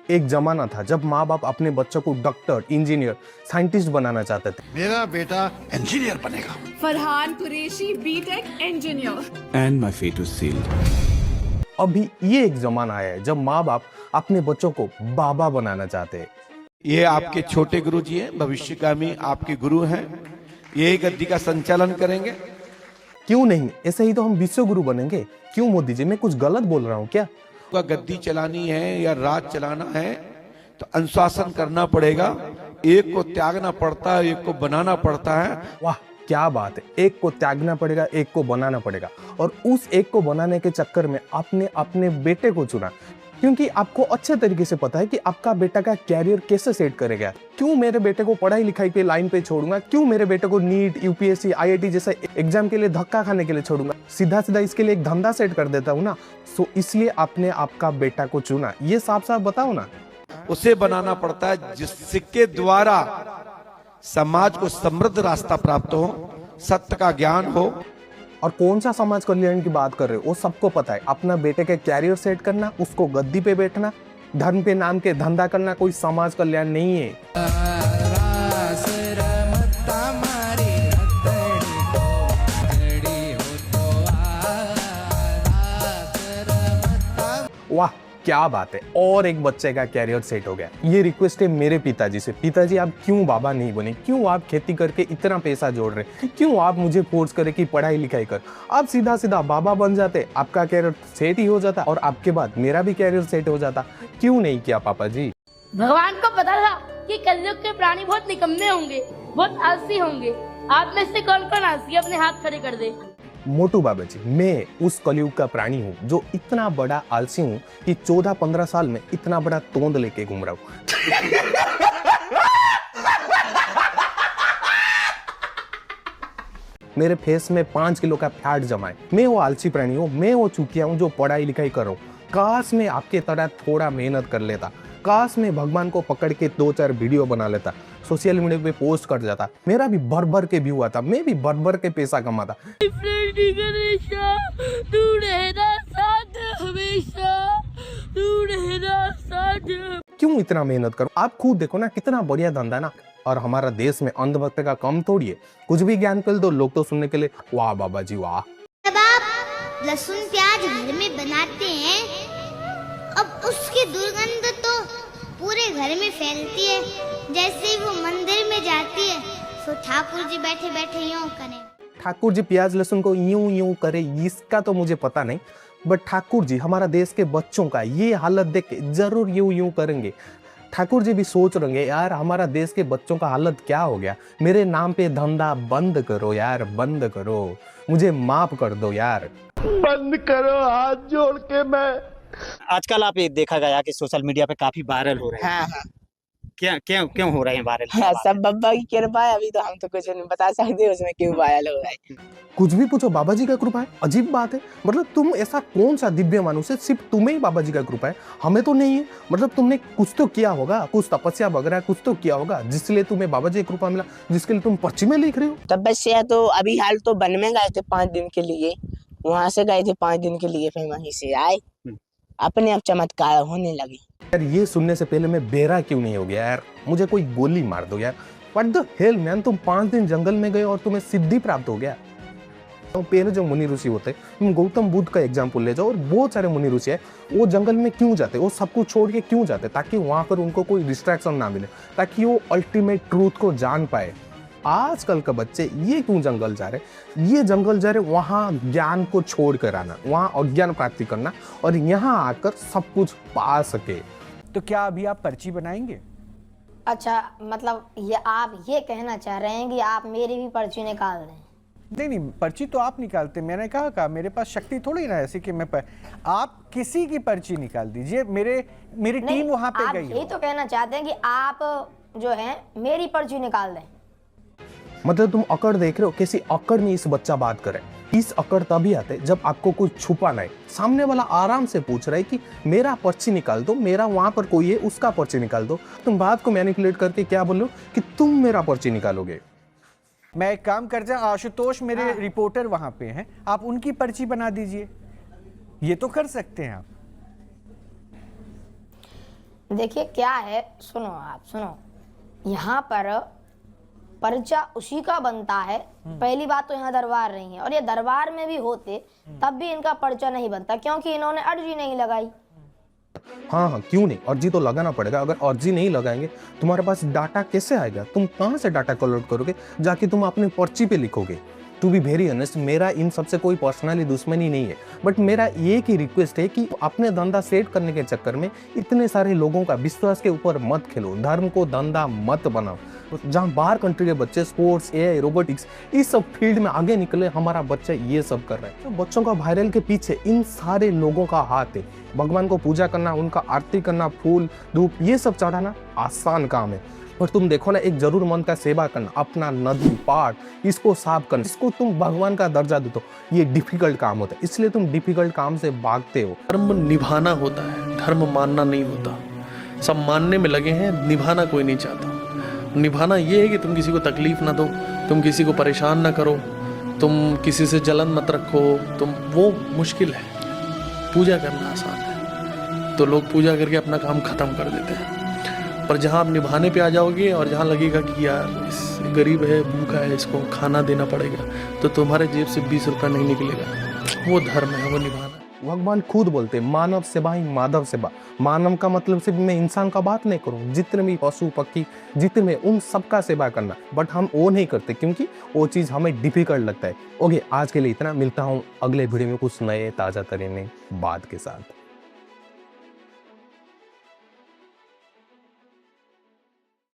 एक जमाना था जब माँ बाप अपने बच्चों को डॉक्टर, इंजीनियर, साइंटिस्ट बनाना चाहते थे। मेरा बेटा इंजीनियर बनेगा। Farhan Qureshi BTech engineer. And my fate was sealed. अभी ये एक जमाना आया है जब माँ बाप अपने बच्चों को बाबा बनाना चाहते हैं। ये आपके छोटे गुरु जी हैं, भविष्यगामी आपके गुरु हैं। ये गद्दी का संचालन करेंगे। क्यों नहीं, ऐसे ही तो हम विश्व गुरु बनेंगे। क्यों मोदी जी, मैं कुछ गलत बोल रहा हूँ क्या? गद्दी चलानी है या राज चलाना है तो अनुशासन करना पड़ेगा। एक को त्यागना पड़ता है, एक को बनाना पड़ता है। वाह क्या बात है, एक को त्यागना पड़ेगा, एक को बनाना पड़ेगा। और उस एक को बनाने के चक्कर में आपने अपने बेटे को चुना, क्योंकि आपको अच्छे तरीके से पता है कि आपका बेटा का कैरियर कैसे सेट करेगा। क्यों मेरे बेटे को पढ़ाई लिखाई के लाइन पे छोड़ूंगा? क्यों मेरे बेटे को नीट, यूपीएससी, आईआईटी जैसे एग्जाम के लिए धक्का खाने के लिए छोड़ूंगा? सीधा सीधा इसके लिए एक धंधा सेट कर देता हूँ ना। सो इसलिए आपने आपका बेटा को चुना, ये साफ साफ बताओ ना। उसे बनाना पड़ता है जिसके द्वारा समाज को समृद्ध रास्ता प्राप्त हो, सत्य का ज्ञान हो। और कौन सा समाज कल्याण की बात कर रहे हो वो सबको पता है। अपना बेटे के कैरियर सेट करना, उसको गद्दी पे बैठना, धर्म पे नाम के धंधा करना कोई समाज कल्याण नहीं है। वाह क्या बात है, और एक बच्चे का कैरियर सेट हो गया। ये रिक्वेस्ट है मेरे पिताजी से। पिताजी आप क्यों बाबा नहीं बने? क्यों आप खेती करके इतना पैसा जोड़ रहे? क्यों आप मुझे फोर्स करे कि पढ़ाई लिखाई कर? आप सीधा सीधा बाबा बन जाते, आपका कैरियर सेट ही हो जाता और आपके बाद मेरा भी कैरियर सेट हो जाता। क्यों नहीं किया पापा जी? भगवान को पता था कि कलयुग के प्राणी बहुत निकम्मे होंगे, बहुत आलसी होंगे। आप में से कौन कौन आलसी, अपने हाथ खड़े कर दे। मोटू बाबा जी, मैं उस कलयुग का प्राणी हूँ जो इतना बड़ा आलसी हूँ कि 14-15 साल में इतना बड़ा तोंद लेके घूम रहा हूँ। मेरे फेस में 5 किलो का फैट जमा है। मैं वो आलसी प्राणी हूँ, मैं वो चूतिया हूँ जो पढ़ाई लिखाई कर रहा हूँ। काश मैं आपके तरह थोड़ा मेहनत कर लेता, काश मैं भगवान को पकड़ के 2-4 वीडियो बना लेता, सोशल मीडिया पे पोस्ट कर जाता, मेरा भी भर भर के व्यू आता, मैं भी भर भर के पैसा कमाता। क्यों इतना मेहनत करो? आप खुद देखो ना, कितना बढ़िया धंधा ना। और हमारा देश में अंधभक्त का कम थोड़ी है। कुछ भी ज्ञान कर दो, लोग तो सुनने के लिए वाह बाबा जी वाह। जब आप लहसुन प्याज घर में बनाते हैं, अब उसकी दुर्गंध तो पूरे घर में फैलती है। जैसे ही वो मंदिर में जाती है तो ठाकुर जी बैठे बैठे यूं करें। ठाकुर जी प्याज लहसुन को यूं यूं करे, इसका तो मुझे पता नहीं, बट ठाकुर जी हमारा देश के बच्चों का ये हालत देख के जरूर यूं यूं करेंगे। ठाकुर जी भी सोच रहे होंगे, यार हमारा देश के बच्चों का हालत क्या हो गया, मेरे नाम पे धंधा बंद करो यार, बंद करो, मुझे माफ कर दो यार, बंद करो हाथ जोड़ के। मैं आजकल आप ये देखा गया कि सोशल मीडिया पे काफी वायरल हो रहे हैं। हाँ, हाँ। क्यों हो रहे हैं वायरल? हाँ, सब बाबा की कृपा है। अभी तो हम तो कुछ नहीं बता सकते उसमें क्यों वायरल हो रहा है। कुछ भी पूछो, बाबा जी का कृपा है। अजीब बात है, मतलब तुम ऐसा कौन सा दिव्य मानुष है, सिर्फ तुम्हें ही बाबा जी का कृपा है, हमें तो नहीं है। मतलब तुमने कुछ तो किया होगा, कुछ तपस्या वगैरह कुछ तो किया होगा जिसलिए तुम्हें बाबा जी का कृपा मिला, जिसके लिए तुम पर्ची में लिख रहे हो। तपस्या तो अभी हाल तो वन में गए थे 5 दिन के लिए, वहाँ से गए थे 5 दिन के लिए, फिर वहीं से आए, अपने आप चमत्कार होने लगे। यार ये सुनने से पहले मैं बेरा क्यों नहीं हो गया यार? मुझे कोई गोली मार दो यार। व्हाट द हेल मैन, तुम 5 दिन जंगल में गए और तुम्हें सिद्धि प्राप्त हो गया। तो पहले जो मुनि ऋषि होते, तुम गौतम बुद्ध का एग्जाम्पल ले जाओ, और बहुत सारे मुनि ऋषि है, वो जंगल में क्यों जाते, वो सब कुछ छोड़ के क्यों जाते? ताकि वहां पर उनको कोई डिस्ट्रैक्शन ना मिले, ताकि वो अल्टीमेट ट्रूथ को जान पाए। आजकल के बच्चे ये क्यों जंगल जा रहे? ये जंगल जा रहे वहां ज्ञान को छोड़ कर आना, वहां अज्ञान प्राप्ति करना, और यहाँ आकर सब कुछ पा सके। तो क्या अभी आप पर्ची बनाएंगे? अच्छा, मतलब ये आप ये कहना चाह रहे हैं कि आप मेरी भी पर्ची निकाल दें? नहीं, पर्ची तो आप निकालते, मैंने कहा मेरे पास शक्ति थोड़ी ना ऐसी कि मैं आप किसी की पर्ची निकाल दीजिए। मेरी टीम वहां पे गई है। यही तो कहना चाहते हैं कि आप जो है मेरी पर्ची निकाल दें। मतलब तुम अकड़ देख रहे हो, किसी अकड़ में इस बच्चा बात करे। इस अकड़ तभी आते जब आपको कुछ छुपाना है। सामने वाला आराम से पूछ रहा है कि मेरा पर्ची निकाल दो, मेरा वहां पर कोई है उसका पर्ची निकाल दो। तुम बात को मैनिपुलेट करके क्या बोलो कि तुम मेरा पर्ची निकालोगे। मैं एक काम कर जाए, आशुतोष मेरे रिपोर्टर वहां पे हैं, आप उनकी पर्ची बना दीजिए, ये तो कर सकते हैं आप। देखिए क्या है, सुनो आप सुनो, यहाँ पर पर्चा उसी का बनता है। पहली बात तो यहाँ दरबार नहीं है, और ये दरबार में भी होते तब भी इनका पर्चा नहीं बनता, क्योंकि इन्होंने अर्जी नहीं लगाई। हाँ हाँ, क्यों नहीं, अर्जी तो लगाना पड़ेगा। अगर अर्जी नहीं लगाएंगे तुम्हारे पास डाटा कैसे आएगा? तुम कहाँ से डाटा कलेक्ट करोगे? जाके तुम अपनी पर्ची पे लिखोगे। टू बी वेरी ऑनेस्ट, मेरा इन सबसे कोई पर्सनली दुश्मनी नहीं है, बट मेरा एक ही रिक्वेस्ट है कि अपने धंधा सेट करने के चक्कर में इतने सारे लोगों का विश्वास के ऊपर मत खेलो, धर्म को धंधा मत बनाओ। जहाँ बाहर कंट्री के बच्चे स्पोर्ट्स, एआई, रोबोटिक्स इस सब फील्ड में आगे निकले, हमारा बच्चा ये सब कर रहा है। तो बच्चों का वायरल के पीछे इन सारे लोगों का हाथ है। भगवान को पूजा करना, उनका आरती करना, फूल धूप ये सब चढ़ाना आसान काम है, और तुम देखो ना, एक जरूरतमंद का सेवा करना, अपना नदी पाठ इसको साफ करना, इसको तुम भगवान का दर्जा दो, तो ये डिफिकल्ट काम होता है। इसलिए तुम डिफिकल्ट काम से भागते हो। धर्म निभाना होता है, धर्म मानना नहीं होता। सब मानने में लगे हैं, निभाना कोई नहीं चाहता। निभाना ये है कि तुम किसी को तकलीफ ना दो, तुम किसी को परेशान ना करो, तुम किसी से जलन मत रखो, वो मुश्किल है। पूजा करना आसान है, तो लोग पूजा करके अपना काम खत्म कर देते हैं। पर जहाँ आप निभाने पे आ जाओगे और जहाँ लगेगा कि यार इस गरीब है, भूखा है, इसको खाना देना पड़ेगा, तो तुम्हारे जेब से 20 रुपये नहीं निकलेगा। वो धर्म है, वो निभाना। भगवान खुद बोलते मानव सेवा ही माधव सेवा। मानव का मतलब सिर्फ मैं इंसान का बात नहीं करूं, जितने भी पशु पक्षी जितने, उन सबका सेवा करना, बट हम वो नहीं करते क्योंकि वो चीज़ हमें डिफिकल्ट लगता है। ओके, आज के लिए इतना। मिलता हूँ अगले वीडियो में कुछ नए ताज़ा तरीने बात के साथ।